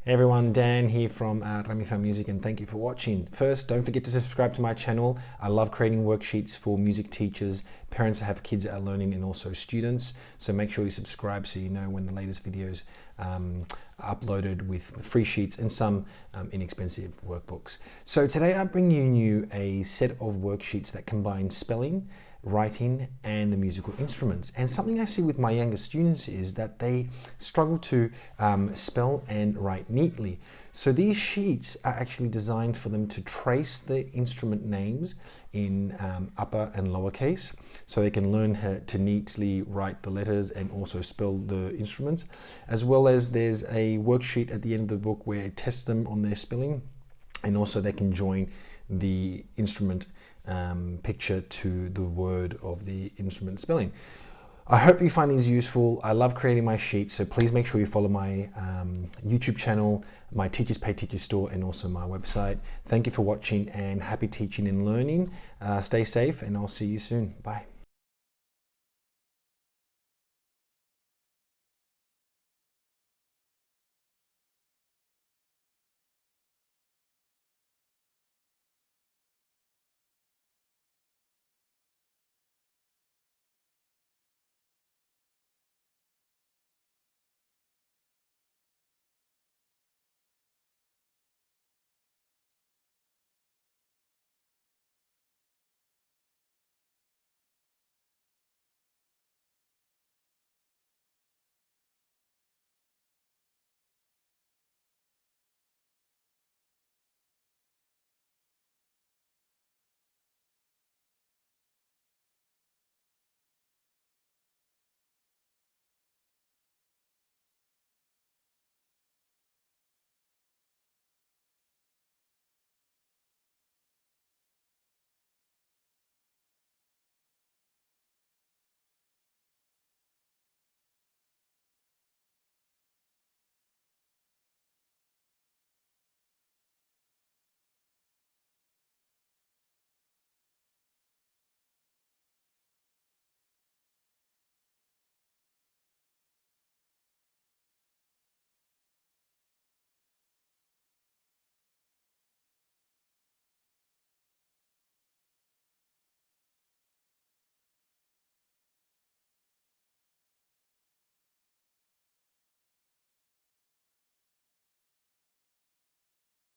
Hey everyone, Dan here from Ramifan Music, and thank you for watching. First, don't forget to subscribe to my channel. I love creating worksheets for music teachers, parents that have kids that are learning, and also students. So make sure you subscribe so you know when the latest videos are uploaded with free sheets and some inexpensive workbooks. So today I'm bringing you a set of worksheets that combine spelling, writing and the musical instruments. And something I see with my younger students is that they struggle to spell and write neatly. So these sheets are actually designed for them to trace the instrument names in upper and lowercase, so they can learn how to neatly write the letters and also spell the instruments. As well as there's a worksheet at the end of the book where it tests them on their spelling, and also they can join the instrument picture to the word of the instrument spelling. I hope you find these useful. I love creating my sheets, so please make sure you follow my YouTube channel, my Teachers Pay Teachers store, and also my website. Thank you for watching and happy teaching and learning. Stay safe, and I'll see you soon. Bye.